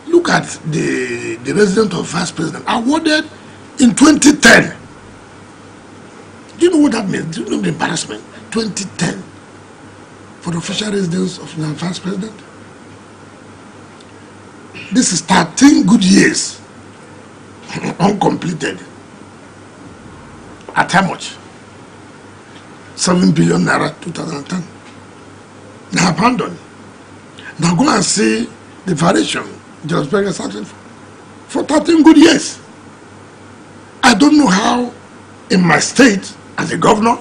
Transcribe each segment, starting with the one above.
Look at the resident of vice president awarded in 2010. Do you know what that means? Do you know the embarrassment? 2010 for the official residence of the vice president. This is 13 good years uncompleted. At how much? 7 billion naira 2010. They are abandoned. Now go and see the variation Just Berger started for 13 good years. I don't know how in my state as a governor,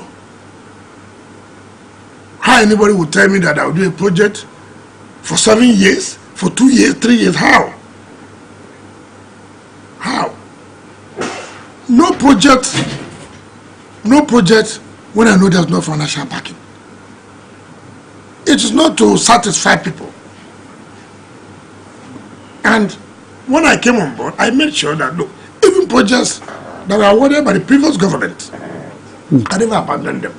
how anybody would tell me that I would do a project for 7 years, for 2 years, 3 years. How? How? No project when I know there's no financial backing. It is not to satisfy people. And when I came on board, I made sure that, look, even projects that were awarded by the previous government, I never abandoned them.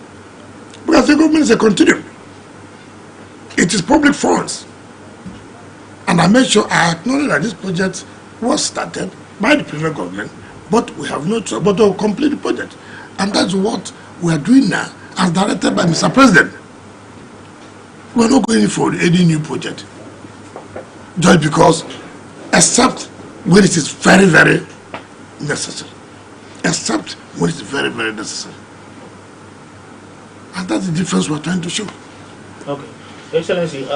Because the government is a continuum. It is public funds. And I made sure I acknowledge that this project was started by the previous government, but we have no choice but to complete the project. And that's what we are doing now, as directed by Mr. President. We are not going for any new project. Just because, except when it is very, very necessary. Except when it is very, very necessary. And that's the difference we're trying to show. Okay. Excellency,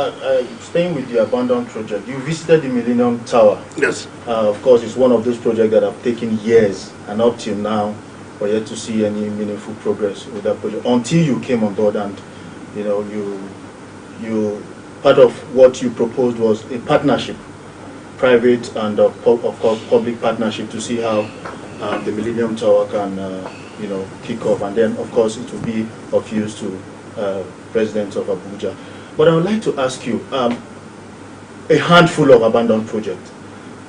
staying with the abandoned project, you visited the Millennium Tower. Yes. Of course, it's one of those projects that have taken years, and up till now, we're yet to see any meaningful progress with that project until you came on board. And you know, you part of what you proposed was a partnership, private and of course public partnership, to see how the Millennium Tower can you know, kick off, and then of course it will be of use to residents of Abuja. But I would like to ask you, a handful of abandoned projects,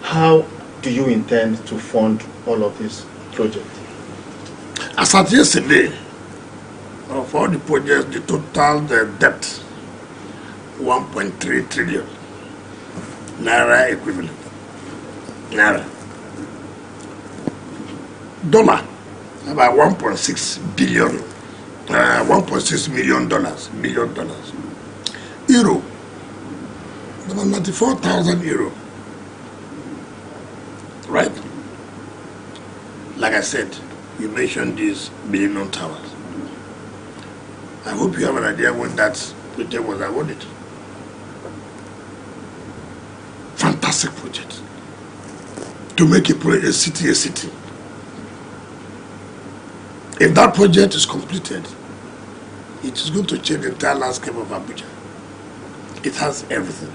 how do you intend to fund all of these projects? As at yesterday, of all the projects, the total debt, 1.3 trillion naira equivalent. Naira. Dollar, about 1.6 billion, $1.6 million. Euro, about 94,000 euro. Right? Like I said, you mentioned these Millennium Towers. I hope you have an idea when that project was awarded. Fantastic project. To make a city a city. If that project is completed, it is going to change the entire landscape of Abuja. It has everything.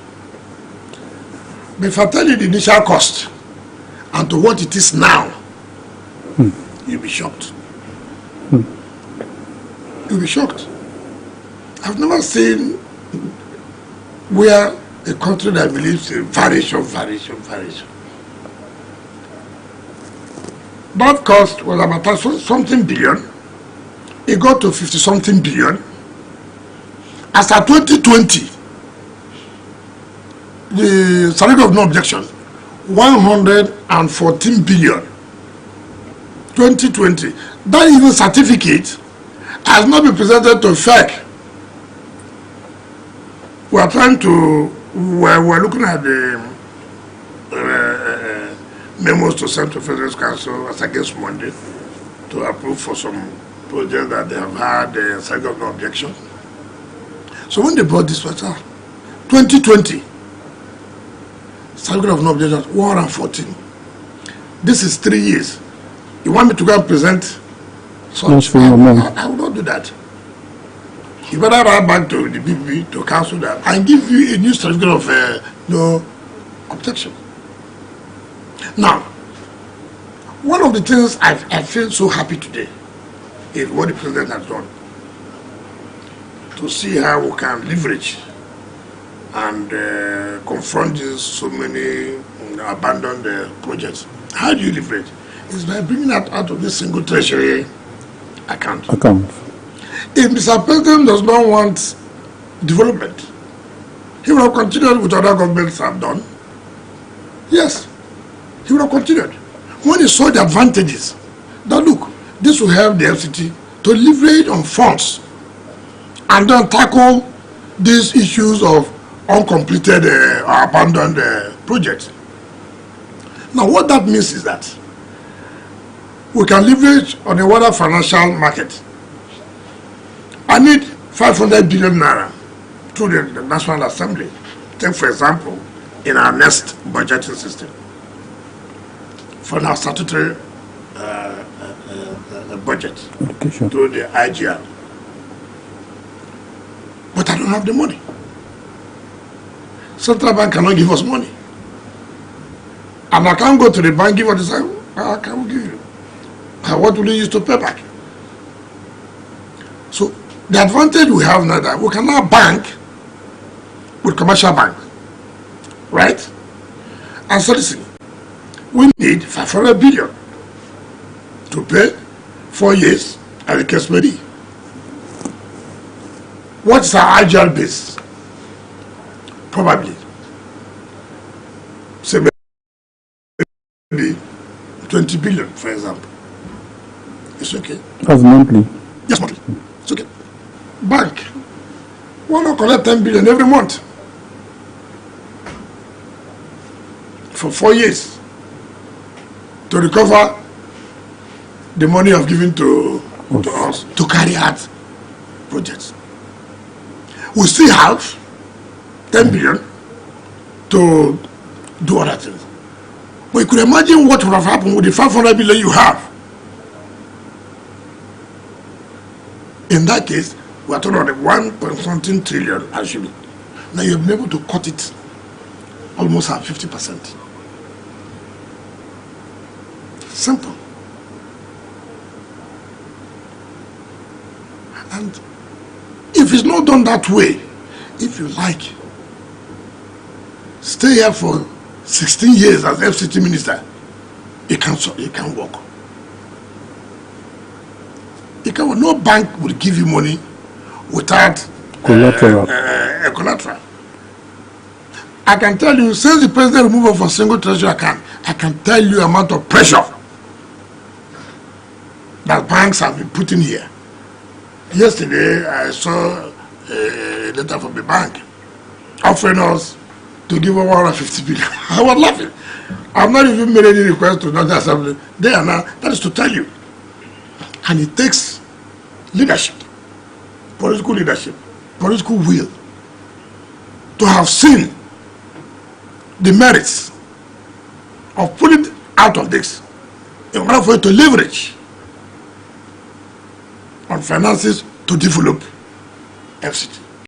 But if I tell you the initial cost and to what it is now, you'll be shocked. You'll be shocked. I've never seen where a country that believes in variation. That cost was about something billion. It got to 50-something billion. As at 2020, the certificate of no objection, 114 billion. 2020. That even certificate has not been presented to FEC. We are trying to, we're looking at the memos to send to Federal Council as against Monday to approve for some projects that they have had a certificate of no objection. So when they brought this letter, 2020, certificate of no objection, 114. This is 3 years. You want me to go and present such? I will not do that. You better write back to the BB to cancel that and give you a new certificate of no objection. Now, one of the things I feel so happy today is what the president has done to see how we can leverage and confront these so many abandoned projects. How do you leverage? It's by bringing that out of this single treasury account. If Mr. President does not want development, he will continue with what other governments have done. He he would have continued. When he saw the advantages, that look, this will help the FCT to leverage on funds and then tackle these issues of uncompleted or abandoned projects. Now, what that means is that we can leverage on a wider financial market. I need 500 billion naira to the National Assembly. Take, for example, in our next budgeting system, for our statutory budget to the IGR. But I don't have the money. Central Bank cannot give us money. And I can't go to the bank, give what they say, I can't give you. What will you use to pay back? So the advantage we have now that we can now bank with commercial bank, right? And so listen, we need 500 billion to pay 4 years as the case may be. What's our IGR base? Probably, say maybe 20 billion, for example. It's okay. As monthly? Yes, monthly. It's okay. Bank, why not collect 10 billion every month for 4 years to recover the money of giving to us to carry out projects. We still have 10 billion to do other things. But you could imagine what would have happened with the 500 billion you have. In that case, we are talking about 1.something trillion actually. Now you have been able to cut it almost at 50%. Simple. And if it's not done that way, if you like, stay here for 16 years as FCT minister, it can't work. No bank will give you money without collateral. A collateral. I can tell you, since the president removed from single treasury account, I can tell you the amount of pressure that banks have been putting here. Yesterday, I saw a letter from the bank offering us to give over 150 billion. I was laughing. I've not even made any request to National Assembly. They are now, that is to tell you. And it takes leadership, political leadership, political will to have seen the merits of pulling out of this in order for it to leverage on finances to develop FCT.